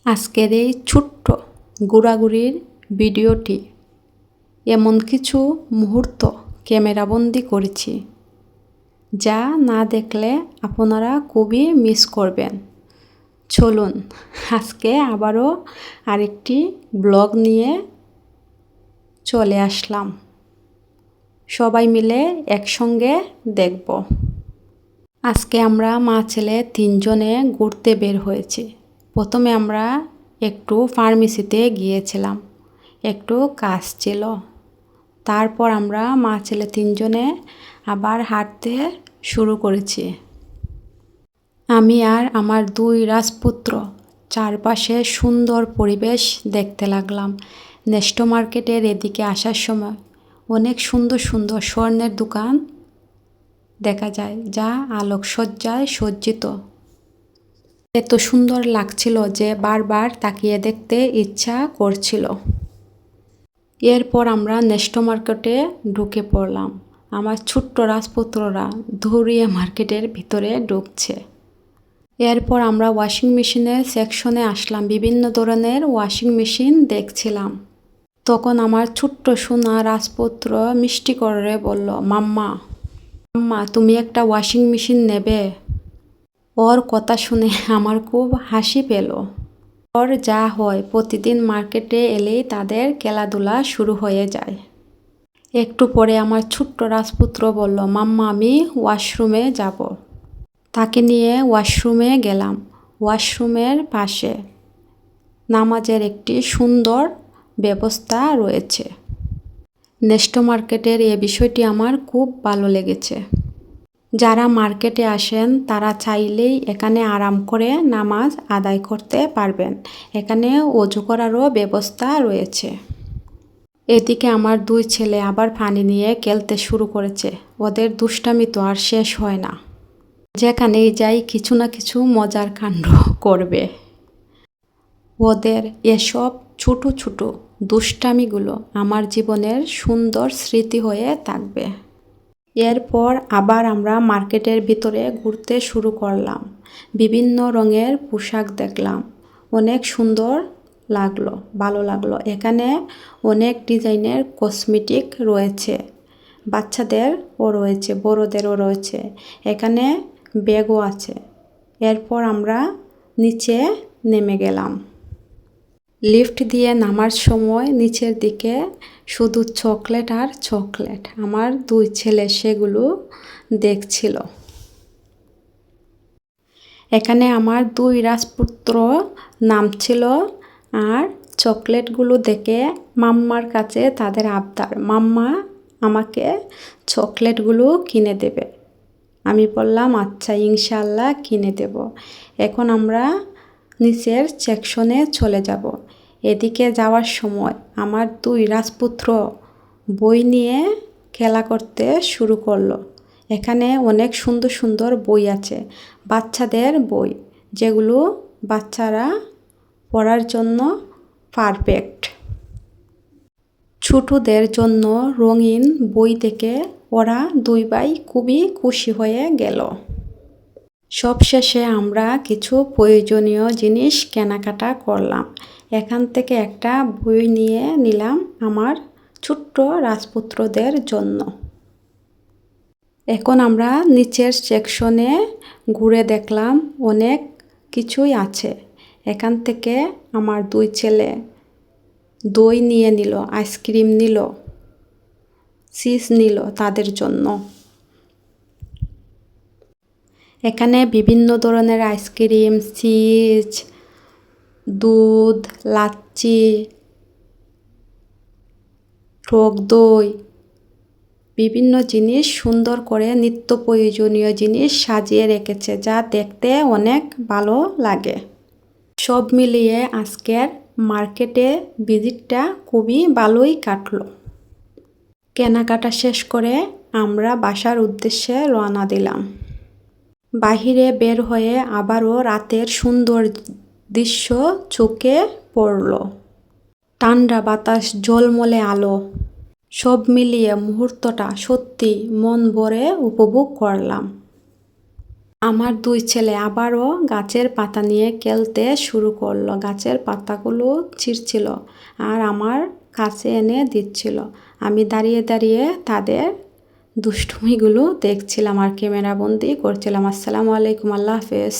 আজকের এই ছোট্ট ঘোরাঘুরির ভিডিওটি এমন কিছু মুহূর্ত ক্যামেরাবন্দি করেছি যা না দেখলে আপনারা খুবই মিস করবেন। চলুন আজকে আবারও আরেকটি ব্লগ নিয়ে চলে আসলাম। সবাই মিলে একসঙ্গে দেখব। আজকে আমরা মা ছেলে তিনজনে ঘুরতে বের হয়েছি। প্রথমে আমরা একটু ফার্মেসিতে গিয়েছিলাম, একটু কাজ ছিল। তারপর আমরা মা ছেলে তিনজনে আবার হাঁটতে শুরু করেছি। আমি আর আমার দুই রাজপুত্র চারপাশে সুন্দর পরিবেশ দেখতে লাগলাম। নেস্টো মার্কেটের এদিকে আসার সময় অনেক সুন্দর সুন্দর স্বর্ণের দোকান দেখা যায়, যা আলোকসজ্জায় সজ্জিত। এত সুন্দর লাগছিল যে বারবার তাকিয়ে দেখতে ইচ্ছা করছিল। এরপর আমরা নেস্টো মার্কেটে ঢুকে পড়লাম। আমার ছোট্ট রাজপুত্ররা দৌড়িয়ে মার্কেটের ভিতরে ঢুকছে। এরপর আমরা ওয়াশিং মেশিনের সেকশনে আসলাম। বিভিন্ন ধরনের ওয়াশিং মেশিন দেখছিলাম। তখন আমার ছোট্ট সোনা রাজপুত্র মিষ্টি করে বলল, মাম্মা মাম্মা তুমি একটা ওয়াশিং মেশিন নেবে? ওর কথা শুনে আমার খুব হাসি পেল। ওর যা হয়, প্রতিদিন মার্কেটে এলেই তাদের খেলাধুলা শুরু হয়ে যায়। একটু পরে আমার ছোট্ট রাজপুত্র বলল, মাম্মা আমি ওয়াশরুমে যাব। তাকে নিয়ে ওয়াশরুমে গেলাম। ওয়াশরুমের পাশে নামাজের একটি সুন্দর ব্যবস্থা রয়েছে। নেস্টো মার্কেটের এই বিষয়টি আমার খুব ভালো লেগেছে। যারা মার্কেটে আসেন তারা চাইলেই এখানে আরাম করে নামাজ আদায় করতে পারবেন। এখানে ওযু করারও ব্যবস্থা রয়েছে। এদিকে আমার দুই ছেলে আবার পানি নিয়ে খেলতে শুরু করেছে। ওদের দুষ্টামি তো আর শেষ হয় না। যেখানেই যাই কিছু না কিছু মজার কাণ্ড করবে। ওদের এসব ছোট ছোট দুষ্টামিগুলো আমার জীবনের সুন্দর স্মৃতি হয়ে থাকবে। এরপর আবার আমরা মার্কেটের ভিতরে ঘুরতে শুরু করলাম। বিভিন্ন রঙের পোশাক দেখলাম। অনেক সুন্দর লাগলো, ভালো লাগলো। এখানে অনেক ডিজাইনের কসমেটিক রয়েছে। বাচ্চাদেরও রয়েছে, বড়োদেরও রয়েছে। এখানে ব্যাগও আছে। এরপর আমরা নিচে নেমে গেলাম। লিফট দিয়ে নামার সময় নিচের দিকে শুধু চকলেট আর চকলেট। আমার দুই ছেলে সেগুলো দেখছিল। এখানে আমার দুই রাজপুত্র নামছিল আর চকলেটগুলো দেখে মাম্মার কাছে তাদের আবদার, মাম্মা আমাকে চকলেটগুলো কিনে দেবে। আমি বললাম আচ্ছা ইনশাল্লাহ কিনে দেব। এখন আমরা নিচের সেকশনে চলে যাব। এদিকে যাওয়ার সময় আমার দুই রাজপুত্র বই নিয়ে খেলা করতে শুরু করলো। এখানে অনেক সুন্দর সুন্দর বই আছে, বাচ্চাদের বই, যেগুলো বাচ্চারা পড়ার জন্য পারফেক্ট। ছোটদের জন্য রঙিন বই দেখে ওরা দুই ভাই খুবই খুশি হয়ে গেল। সবশেষে আমরা কিছু প্রয়োজনীয় জিনিস কেনাকাটা করলাম। এখান থেকে একটা বই নিয়ে নিলাম আমার ছোট্ট রাজপুত্রদের জন্য। এখন আমরা নিচের সেকশনে ঘুরে দেখলাম অনেক কিছুই আছে। এখান থেকে আমার দুই ছেলে দই নিয়ে নিল, আইসক্রিম নিল, চিজ নিল তাদের জন্য। এখানে বিভিন্ন ধরনের আইসক্রিম, চিজ, দুধ, লাচ্ছি, টক দই, বিভিন্ন জিনিস সুন্দর করে নিত্য প্রয়োজনীয় জিনিস সাজিয়ে রেখেছে, যা দেখতে অনেক ভালো লাগে। সব মিলিয়ে আজকের মার্কেটে ভিজিটটা খুবই ভালোই কাটলো। কেনাকাটা শেষ করে আমরা বাসার উদ্দেশ্যে রওনা দিলাম। বাহিরে বের হয়ে আবারও রাতের সুন্দর দৃশ্য চোখে পড়ল। ঠান্ডা বাতাস, ঝলমলে আলো, সব মিলিয়ে মুহূর্তটা সত্যি মন ভরে উপভোগ করলাম। আমার দুই ছেলে আবারও গাছের পাতা নিয়ে খেলতে শুরু করলো। গাছের পাতাগুলো ছিঁড়ছিল আর আমার কাছে এনে দিচ্ছিল। আমি দাঁড়িয়ে দাঁড়িয়ে তাদের দুষ্টুমিগুলো দেখছিলাম আর ক্যামেরাবন্দি করছিলাম। আসসালামু আলাইকুম, আল্লাহ হাফেজ।